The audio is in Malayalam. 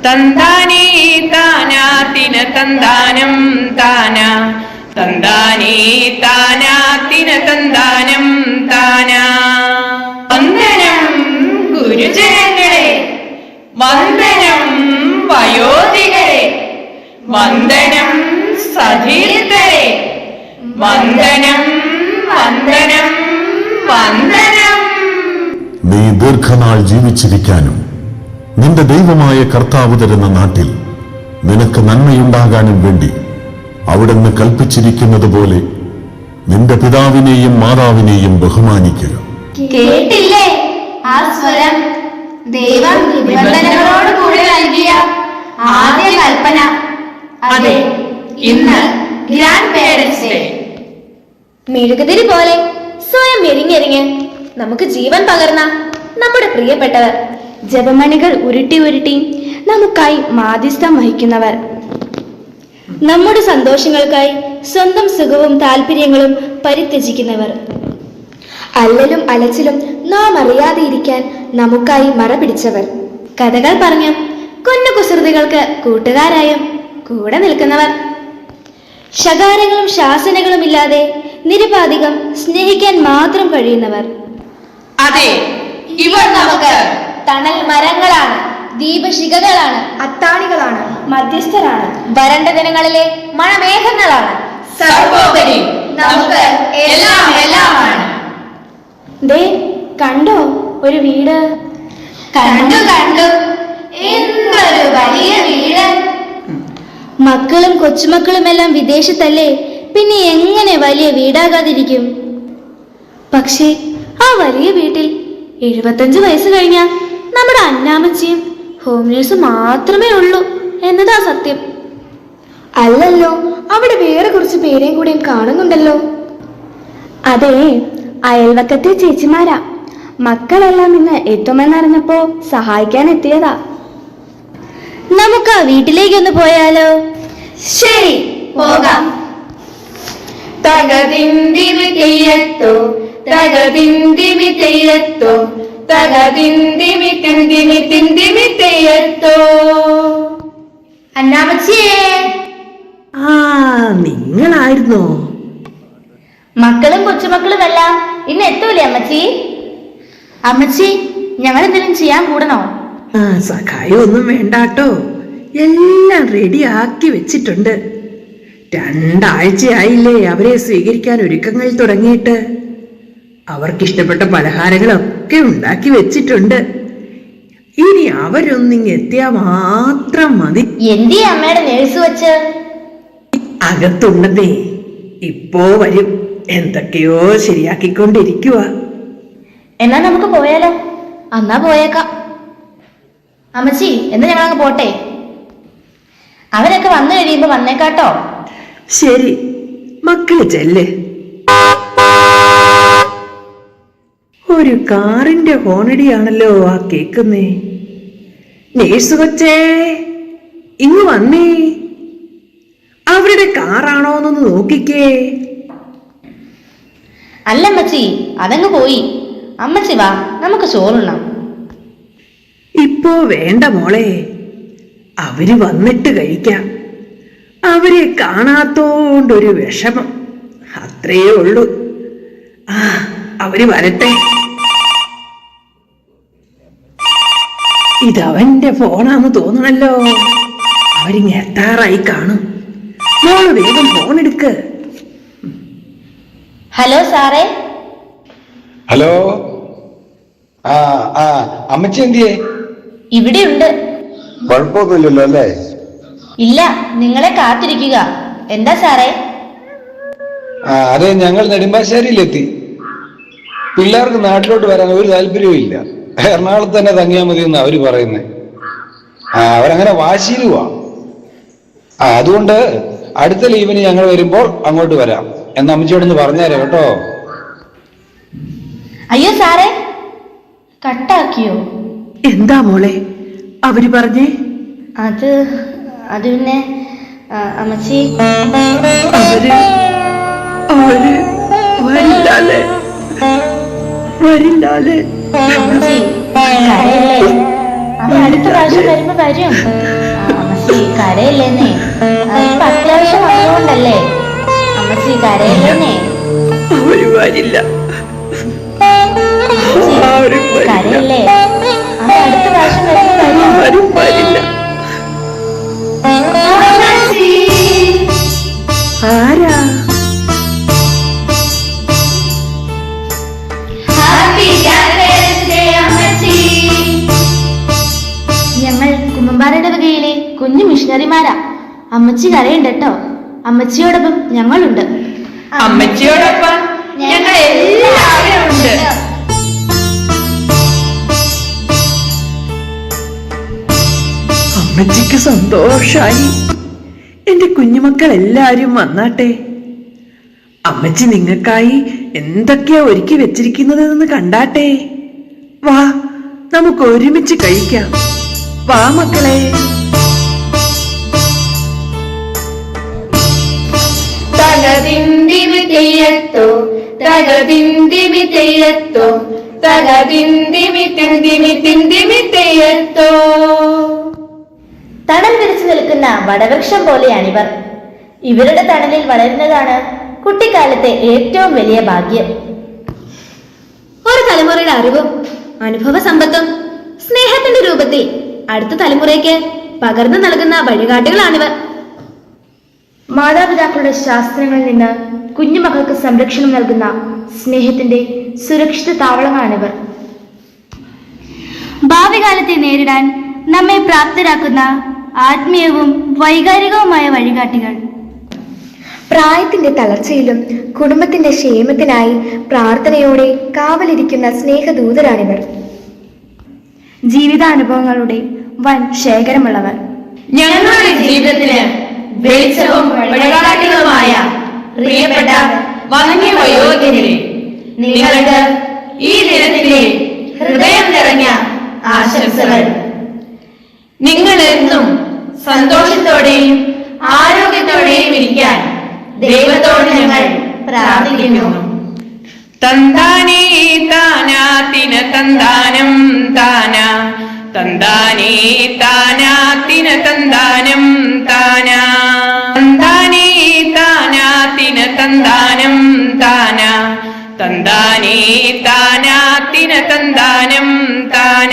തന്താനേ താനാത്തിന തന്താനം താന തന്താനേ താനാത്തിന തന്താനം താന. വന്ദനം ഗുരുജനങ്ങളെ, വന്ദനം വയോധികരെ, വന്ദനം സതീർത്ഥരെ, വന്ദനം വന്ദനം വന്ദനം. നീ ദീർഘനാൾ ജീവിച്ചിരിക്കാനും നിന്റെ ദൈവമായ കർത്താവ് തരുന്ന നാട്ടിൽ നിനക്ക് നന്മയുണ്ടാകാനും വേണ്ടി അവിടുന്ന് കൽപ്പിച്ചിരിക്കുന്നത് പോലെ നിന്റെ പിതാവിനെയും മാതാവിനെയും ബഹുമാനിക്കുക. കേട്ടില്ലേ ആ സ്വരം? ദൈവം നിബന്ധനകളോട് കൂടി നൽകിയ ആദ്യ കൽപ്പന. അതെ, ഇന്ന് ഗ്രാൻഡ് പേരൻസ് ഡേ. മെഴുകുതിരി പോലെ സ്വയം എരിഞ്ഞെരിഞ്ഞ് നമുക്ക് ജീവൻ പകർന്ന നമ്മുടെ പ്രിയപ്പെട്ടവർ, ജപമണികൾ ഉരുട്ടി ഉരുട്ടി നമുക്കായി മാധ്യസ്ഥം വഹിക്കുന്നവർ, നമ്മുടെ സന്തോഷങ്ങൾക്കായി സ്വന്തം സുഖവും താല്പര്യങ്ങളും പരിത്യജിക്കുന്നവർ, അല്ലലും അലച്ചിലും നാം അറിയാതെ ഇരിക്കാൻ നമുക്കായി മറ പിടിച്ചവർ, കഥകൾ പറഞ്ഞും കുഞ്ഞു കുസൃതികൾക്ക് കൂട്ടുകാരായും കൂടെ നിൽക്കുന്നവർ, ശകാരങ്ങളും ശാസനകളും ഇല്ലാതെ നിരുപാധികം സ്നേഹിക്കാൻ മാത്രം കഴിയുന്നവർ. അതെ, ഇവർ നമുക്ക് തണൽ മരങ്ങളാണ്, ദീപശിഖകളാണ്, അത്താണികളാണ്, മധ്യസ്ഥരാണ്, വരണ്ട ദിനങ്ങളിലെ മഴമേഘങ്ങളാണ്, സർവോപരി നമുക്ക് എല്ലാം എല്ലാമാണ്. ദേ കണ്ടോ ഒരു വീട്? കണ്ടു കണ്ടു, എന്തൊരു വലിയ വീട്. മക്കളും കൊച്ചുമക്കളുമെല്ലാം വിദേശത്തല്ലേ, പിന്നെ എങ്ങനെ വലിയ വീടാകാതിരിക്കും? പക്ഷേ ആ വലിയ വീട്ടിൽ 75 വയസ്സ് കഴിഞ്ഞ നമ്മുടെ അന്നാമ്മച്ചിയും ഹോം നേഴ്സ് മാത്രമേ ഉള്ളൂ എന്നതാ സത്യം. അല്ലല്ലോ, അവിടെ വേറെ കുറച്ച് പേരെയും കൂടെയും കാണുന്നുണ്ടല്ലോ. അതെ, അയൽവക്കത്തെ ചേച്ചിമാരാ. മക്കളെല്ലാം ഇന്ന് എത്തുമെന്നറിഞ്ഞപ്പോ സഹായിക്കാൻ എത്തിയതാ. നമുക്ക് ആ വീട്ടിലേക്കൊന്ന് പോയാലോ? ശരി, പോകാം. തകതിന്തിമി തെയ്യത്തോ തകതിന്തിമി തെയ്യത്തോ തകതിന്തിമി തിന്തിമി തിന്തിമി തെയ്യത്തോ. അന്നാമച്ചിയേ. നിങ്ങളായിരുന്നോ? മക്കളും കൊച്ചുമക്കളും എല്ലാം ഇന്ന് എത്തൂലേ അമ്മച്ചി? അമ്മച്ചി, ഞങ്ങൾ എന്തെങ്കിലും ചെയ്യാൻ കൂടണോ? സഹായം ഒന്നും വേണ്ടാട്ടോ, എല്ലാം റെഡിയാക്കി വെച്ചിട്ടുണ്ട്. 2 ആഴ്ചയായില്ലേ അവരെ സ്വീകരിക്കാൻ ഒരുക്കങ്ങൾ തുടങ്ങിയിട്ട്. അവർക്കിഷ്ടപ്പെട്ട പലഹാരങ്ങളൊക്കെ ഉണ്ടാക്കി വെച്ചിട്ടുണ്ട്. ഇനി അവരൊന്നിങ്ങെത്തിയാ മാത്രം മതി. എന്തി അമ്മയുടെ നേഴ്സ് വെച്ച്? അകത്തുണ്ടെന്നേ, ഇപ്പോ വരും. എന്തൊക്കെയോ ശരിയാക്കിക്കൊണ്ടിരിക്കുക. എന്നാ നമുക്ക് പോയാലോ? എന്നാ പോയേക്കാം. അമ്മച്ചി, എന്നാ ഞങ്ങളങ്ങ് പോട്ടെ? അവരൊക്കെ വന്നു കഴിയുമ്പോ വന്നേക്കാട്ടോ. ശരി, മക്കള് ചെല്ല്. ഒരു കാറിന്റെ ഹോണടിയാണല്ലോ ആ കേക്കുന്നേ. നേഴ്സ് കൊച്ചേ, ഇങ്ങ് വന്നേ. അവരുടെ കാറാണോന്നൊന്ന് നോക്കിക്കേ. അല്ല അമ്മച്ചി, അതങ്ങ് പോയി. അമ്മച്ചി വാ, നമുക്ക് ചോറുണ്ണാം. ഇപ്പോ വേണ്ട മോളെ, അവര് വന്നിട്ട് കഴിക്കാം. അവരെ കാണാത്തോണ്ടൊരു വിഷമം, അത്രേ ഉള്ളൂ. അവര് വരട്ടെ. ഇതവന്റെ ഫോണാന്ന് തോന്നണല്ലോ. അവരിങ്ങ് എത്താറായി കാണും. മോള് വേഗം ഫോൺ എടുക്ക്. ഹലോ സാറേ. ഹലോ. അമ്മച്ചി എന്തിയേ? ഇവിടെയുണ്ട്. കുഴപ്പമൊന്നുമില്ലല്ലോ അല്ലേ? ഇല്ല, നിങ്ങളെ കാത്തിരിക്കുക. എന്താ സാറേ? അതെ, ഞങ്ങൾ നെടുമ്പാശ്ശേരിയിലെത്തി. പിള്ളേർക്ക് നാട്ടിലോട്ട് വരാൻ ഒരു താല്പര്യവും ഇല്ല. എറണാകുളത്ത് തന്നെ തങ്ങിയാൽ മതി എന്ന് അവര് പറയുന്നേ. അവരങ്ങനെ വാശിയിലുവാ. അതുകൊണ്ട് അടുത്ത ലീവിന് ഞങ്ങൾ വരുമ്പോൾ അങ്ങോട്ട് വരാം എന്ന് അമ്മച്ചിയോടൊന്ന് പറഞ്ഞുതരാം കേട്ടോ. അയ്യോ സാറേ, കട്ടാക്കിയോ? എന്താ മോളെ അവര് പറഞ്ഞേ? അത് പിന്നെ അമ്മച്ചി, അവര് വരില്ലാലേ. അമ്മച്ചി കരയല്ലേ? അത് അടുത്ത പ്രാവശ്യം വരുമ്പോ വരും. അമ്മച്ചി കരയില്ലേന്നേ, ഇപ്പൊ അത്യാവശ്യം വന്നുകൊണ്ടല്ലേ. അമ്മച്ചി കരയില്ലേന്നേ. അവര് വരില്ല, ആരും വരില്ല, കരയില്ലേ, അത് അടുത്ത പ്രാവശ്യം വരുമ്പോ വരും. ആരും വരില്ല. ആരാ? ഞങ്ങൾ കുമ്പമ്പാറയുടെ വകയിലെ കുഞ്ഞു മിഷണറിമാരാ. അമ്മച്ചി കരയുണ്ട് കേട്ടോ. അമ്മച്ചിയോടൊപ്പം ഞങ്ങളുണ്ട്. അമ്മച്ചിയോടൊപ്പം ഞങ്ങൾ എല്ലാവരും ഉണ്ട്. അമ്മച്ചിക്ക് സന്തോഷായി. എന്റെ കുഞ്ഞുമക്കൾ എല്ലാരും വന്നാട്ടെ. അമ്മച്ചി നിങ്ങൾക്കായി എന്തൊക്കെയാ ഒരുക്കി വെച്ചിരിക്കുന്നതെന്ന് കണ്ടാട്ടെ. വാ, നമുക്ക് ഒരുമിച്ച് കഴിക്കാം. വാ മക്കളെ. തകതിന്തിമി തെയ്യത്തോ തകതിന്തിമി തെയ്യത്തോ തകതിന്തിമി തിന്തിമി തിന്തിമി തെയ്യത്തോ. തണൽ വിരിച്ചു നിൽക്കുന്ന വടവൃക്ഷം പോലെയാണിവർ. ഇവരുടെ തണലിൽ വളരുന്നതാണ് കുട്ടിക്കാലത്തെ ഏറ്റവും വലിയ ഭാഗ്യം. ഒരു തലമുറയുടെ അറിവും അനുഭവ സമ്പത്തും സ്നേഹത്തിന്റെ രൂപത്തിൽ അടുത്ത തലമുറയ്ക്ക് പകർന്നു നൽകുന്ന വഴികാട്ടികളാണിവർ. മാതാപിതാക്കളുടെ ശാസ്ത്രങ്ങളിൽ നിന്ന് കുഞ്ഞുമക്കൾക്ക് സംരക്ഷണം നൽകുന്ന സ്നേഹത്തിന്റെ സുരക്ഷിത താവളങ്ങളാണിവർ. ഭാവി കാലത്തെ നേരിടാൻ നമ്മെ പ്രാപ്തരാക്കുന്ന ആത്മീയവും വൈകാരികവുമായ വഴികാട്ടികൾ. പ്രായത്തിന്റെ തളർച്ചയിലും കുടുംബത്തിന്റെ ക്ഷേമത്തിനായി പ്രാർത്ഥനയോടെ കാവലിരിക്കുന്ന സ്നേഹദൂതരാണിവർ. ജീവിതാനുഭവങ്ങളുടെ വൻ ശേഖരമുള്ളവർ. ഞങ്ങളുടെ ജീവിതത്തിന് വെളിച്ചവും വഴികാട്ടികളുമായ പ്രിയപ്പെട്ട വന്യ വയോധികരെ, നിങ്ങൾക്ക് ഈ ദിനത്തിന്റെ ഹൃദയം നിറഞ്ഞ ആശംസകൾ. നിങ്ങൾ എന്നും സന്തോഷത്തോടെയും ആരോഗ്യത്തോടെയും ഇരിക്കാൻ ദൈവത്തോട് ഞങ്ങൾ പ്രാർത്ഥിക്കുന്നു. തന്താനേ താനാ തിന തന്താനം താനാ തന്താനേ താനാ തിന തന്താനം താനാ തന്താനേ താനാ തിന തന്താനം താനാ തന്താനേ താനാ തിന തന്താനം താനാ.